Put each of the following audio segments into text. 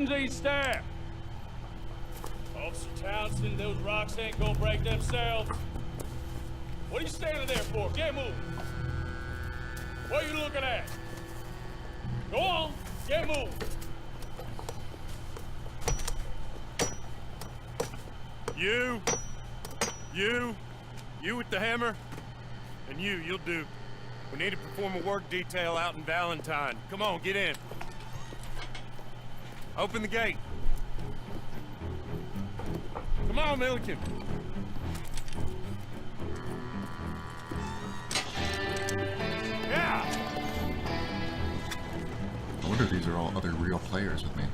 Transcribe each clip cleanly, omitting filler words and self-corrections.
Attention to staff. Officer Townsend, those rocks ain't gonna break themselves. What are you standing there for? Get moving. What are you looking at? Go on, get moving. You with the hammer, and you'll do. We need to perform a work detail out in Valentine. Come on, get in. Open the gate. Come on, Milliken. Yeah! I wonder if these are all other real players with me.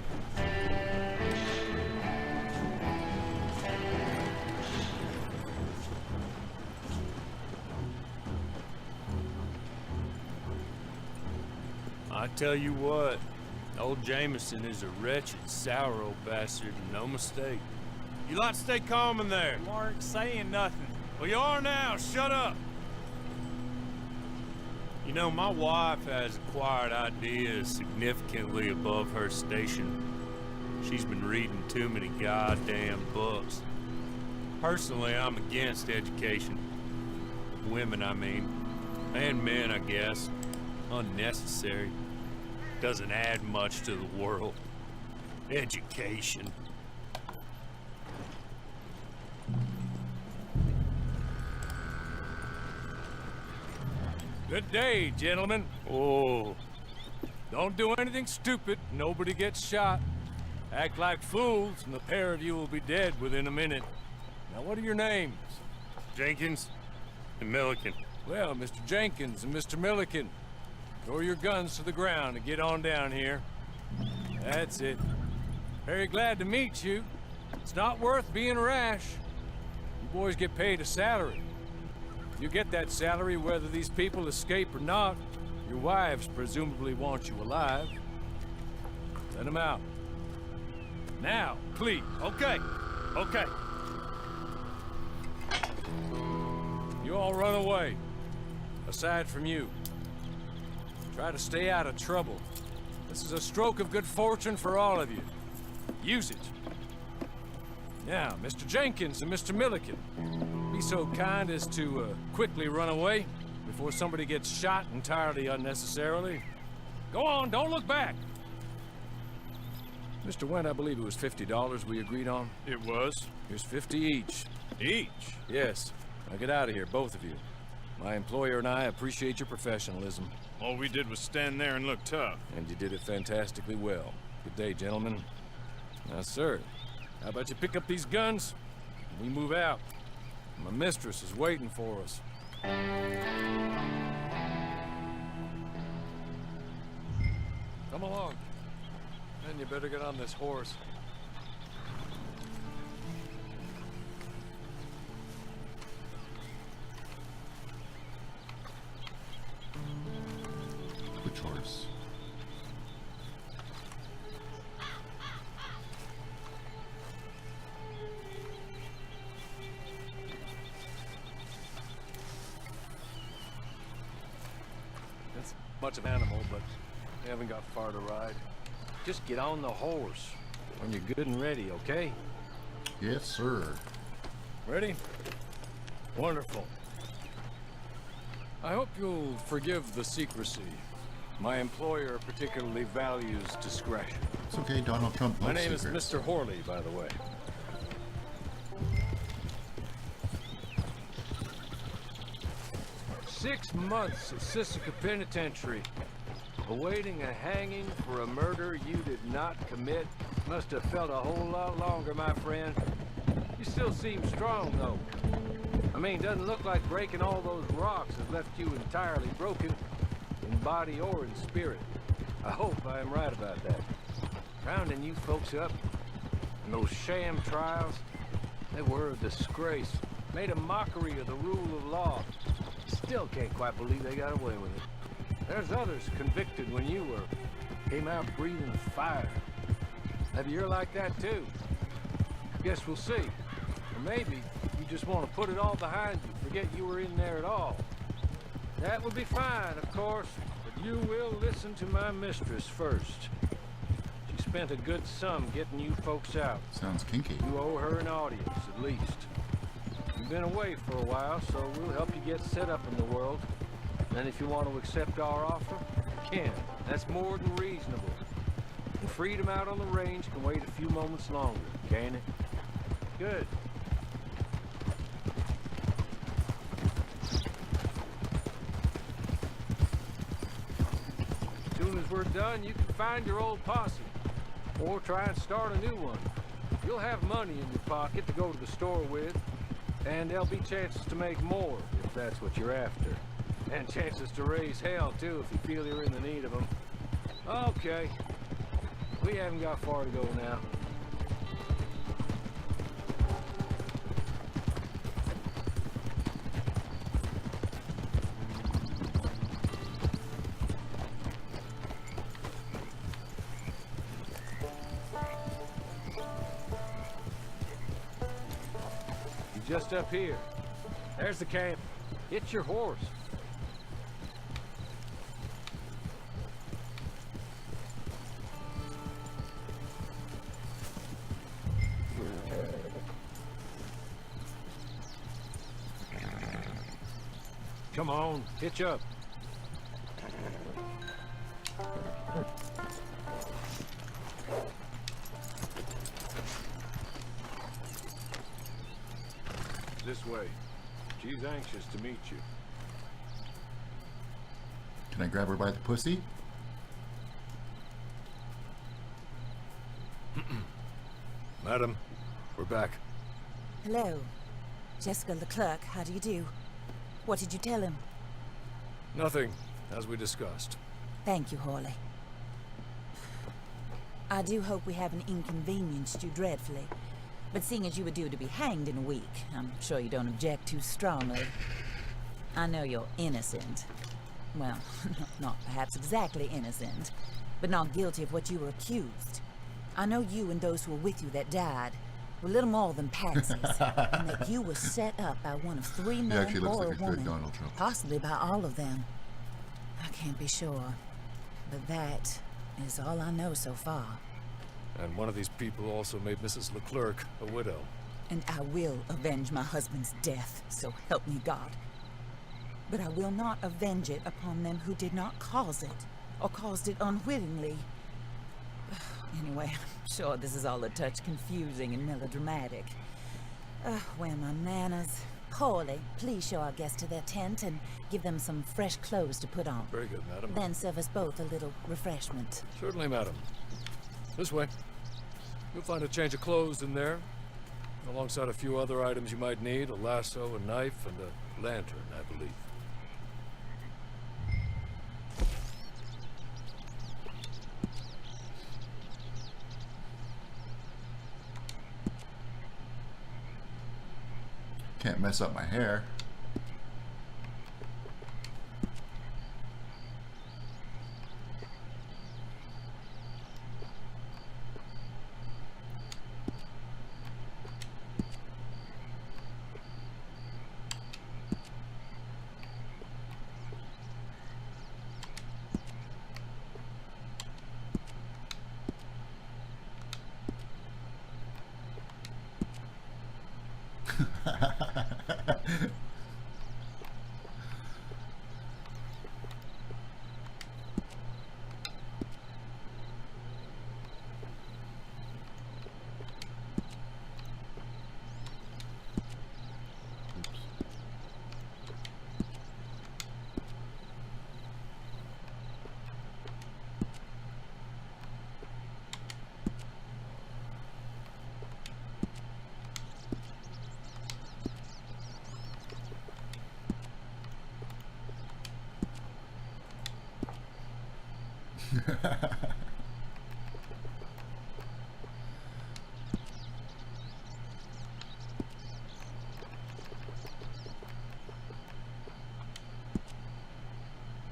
I tell you what, old Jameson is a wretched, sour old bastard, and no mistake. You lot stay calm in there. You aren't saying nothing. Well, you are now. Shut up. You know, my wife has acquired ideas significantly above her station. She's been reading too many goddamn books. Personally, I'm against education. Women, I mean. And men, I guess. Unnecessary. Doesn't add much to the world. Education. Good day, gentlemen. Oh. Don't do anything stupid. Nobody gets shot. Act like fools, and the pair of you will be dead within a minute. Now, what are your names? Jenkins and Milliken. Well, Mr. Jenkins and Mr. Milliken, throw your guns to the ground and get on down here. That's it. Very glad to meet you. It's not worth being rash. You boys get paid a salary. You get that salary whether these people escape or not. Your wives presumably want you alive. Let them out. Now, please. Okay. Okay. You all run away. Aside from you. Try to stay out of trouble. This is a stroke of good fortune for all of you. Use it. Now, Mr. Jenkins and Mr. Milliken, be so kind as to quickly run away before somebody gets shot entirely unnecessarily. Go on, don't look back. Mr. Wendt, I believe it was $50 we agreed on. It was. Here's 50 each. Each? Yes. Now get out of here, both of you. My employer and I appreciate your professionalism. All we did was stand there and look tough. And you did it fantastically well. Good day, gentlemen. Now, sir, how about you pick up these guns and we move out? My mistress is waiting for us. Come along. Then you better get on this horse. Which horse? It's much of an animal, but we haven't got far to ride. Just get on the horse when you're good and ready, okay? Yes, sir. Ready? Wonderful. I hope you'll forgive the secrecy. My employer particularly values discretion. It's okay, Donald Trump My loves name secrets. is Mr. Horley, by the way. "6 months at Sisika Penitentiary, awaiting a hanging for a murder you did not commit. Must have felt a whole lot longer, my friend. You still seem strong, though. I mean, doesn't look like breaking all those rocks has left you entirely broken, in body or in spirit. I hope I am right about that. Rounding you folks up, and those sham trials, they were a disgrace. Made a mockery of the rule of law. Still can't quite believe they got away with it. There's others convicted when you were. Came out breathing fire. Maybe you're like that too. Guess we'll see. Or maybe you just want to put it all behind you, forget you were in there at all. That would be fine, of course, but you will listen to my mistress first. She's spent a good sum getting you folks out. Sounds kinky. You owe her an audience, at least. You've been away for a while, so we'll help you get set up in the world. And if you want to accept our offer, you can. That's more than reasonable. The freedom out on the range can wait a few moments longer, can't it? Good. As soon as we're done, you can find your old posse. Or try and start a new one. You'll have money in your pocket to go to the store with. And there'll be chances to make more, if that's what you're after. And chances to raise hell, too, if you feel you're in the need of them. Okay. We haven't got far to go now. You're just up here. There's the camp. Get your horse. Come on, hitch up. This way. She's anxious to meet you. Can I grab her by the pussy? Madam, we're back. Hello. Jessica Leclerc, how do you do? What did you tell him? Nothing, as we discussed. Thank you, Hawley. I do hope we haven't inconvenienced you dreadfully. But seeing as you were due to be hanged in a week, I'm sure you don't object too strongly. I know you're innocent. Well, not perhaps exactly innocent, but not guilty of what you were accused. I know you and those who were with you that died were little more than patsies, and that you were set up by one of 3 He men actually looks or like a a good woman, Donald Trump. possibly by all of them. I can't be sure, but that is all I know so far. And one of these people also made Mrs. Leclerc a widow. And I will avenge my husband's death, so help me God. But I will not avenge it upon them who did not cause it, or caused it unwittingly. Anyway, I'm sure this is all a touch confusing and melodramatic. Where are my manners? Hawley, please show our guests to their tent and give them some fresh clothes to put on. Very good, madam. Then serve us both a little refreshment. Certainly, madam. This way. You'll find a change of clothes in there, alongside a few other items you might need, a lasso, a knife, and a lantern, I believe. Can't mess up my hair.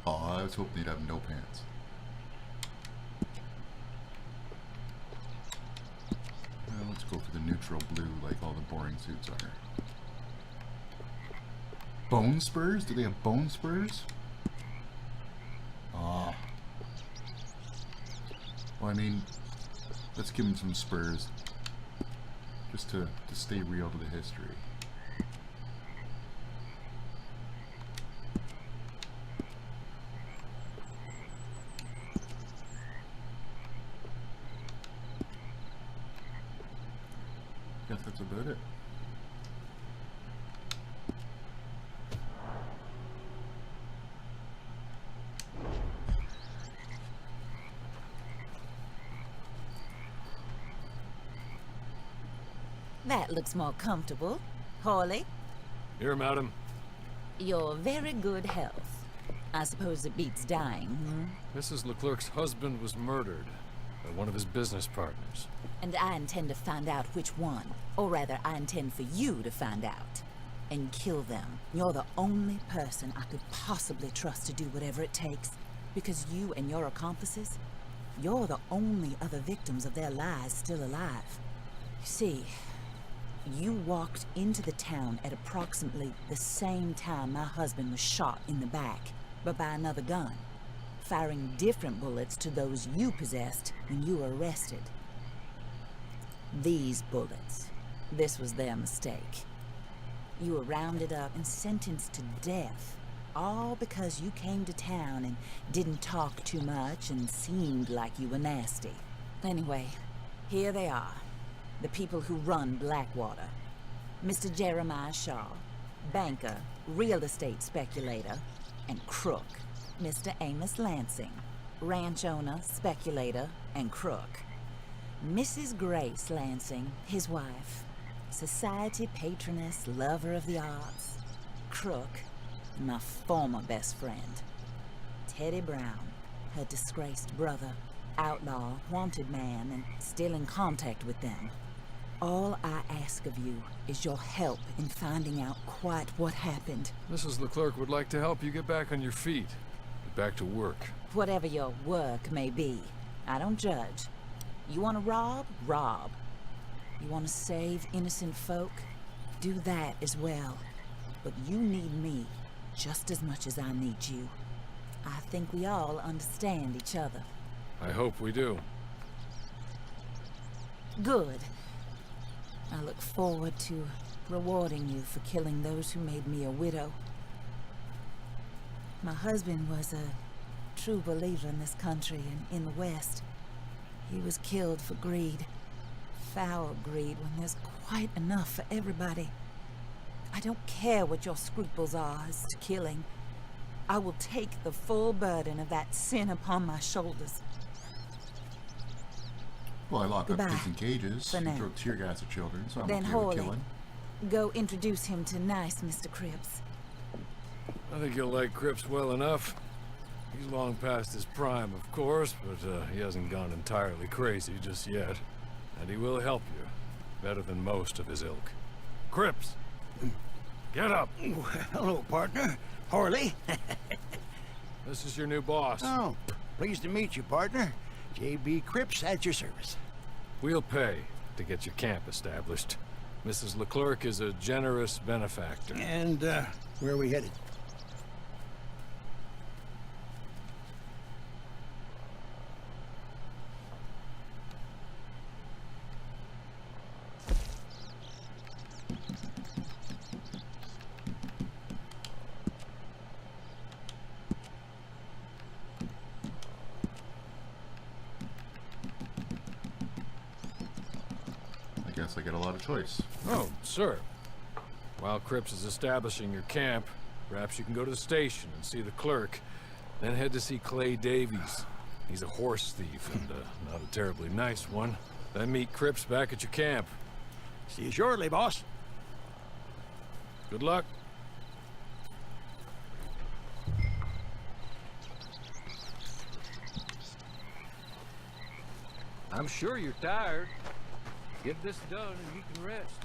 Oh, I was hoping you'd have no pants. Well, let's go for the neutral blue like all the boring suits are. Bone spurs? Do they have bone spurs? Ah. Well, I mean, Let's give him some spurs. Just to stay real to the history. Guess that's about it. That looks more comfortable. Hawley, Here, madam. your very good health. I suppose it beats dying, hmm? Mrs. Leclerc's husband was murdered by one of his business partners. And I intend to find out which one. Or rather, I intend for you to find out. And kill them. You're the only person I could possibly trust to do whatever it takes. Because you and your accomplices, you're the only other victims of their lies still alive. You see, you walked into the town at approximately the same time my husband was shot in the back, but by another gun, firing different bullets to those you possessed when you were arrested. These bullets, this was their mistake. You were rounded up and sentenced to death, all because you came to town and didn't talk too much and seemed like you were nasty. Anyway, here they are. The people who run Blackwater. Mr. Jeremiah Shaw, banker, real estate speculator, and crook. Mr. Amos Lansing, ranch owner, speculator, and crook. Mrs. Grace Lansing, his wife, society patroness, lover of the arts, crook, my former best friend. Teddy Brown, her disgraced brother, outlaw, wanted man, and still in contact with them. All I ask of you is your help in finding out quite what happened. Mrs. Leclerc would like to help you get back on your feet. Get back to work. Whatever your work may be, I don't judge. You want to rob? Rob. You want to save innocent folk? Do that as well. But you need me just as much as I need you. I think we all understand each other. I hope we do. Good. I look forward to rewarding you for killing those who made me a widow. My husband was a true believer in this country and in the West. He was killed for greed. Foul greed when there's quite enough for everybody. I don't care what your scruples are as to killing. I will take the full burden of that sin upon my shoulders. Well, I lock Goodbye. up kids in cages. For You now. throw tear gas at children, so I'm Then okay with Hawley, killing. go introduce him to nice Mr. Cripps. I think you'll like Cripps well enough. He's long past his prime, of course, but he hasn't gone entirely crazy just yet. And he will help you, better than most of his ilk. Cripps! Get up! Hello, partner. Harley. This is your new boss. Oh, pleased to meet you, partner. J.B. Cripps at your service. We'll pay to get your camp established. Mrs. Leclerc is a generous benefactor. And, where are we headed? I guess I get a lot of choice. Oh, sir. While Cripps is establishing your camp, perhaps you can go to the station and see the clerk, then head to see Clay Davies. He's a horse thief and not a terribly nice one. Then meet Cripps back at your camp. See you shortly, boss. Good luck. I'm sure you're tired. Get this done and you can rest.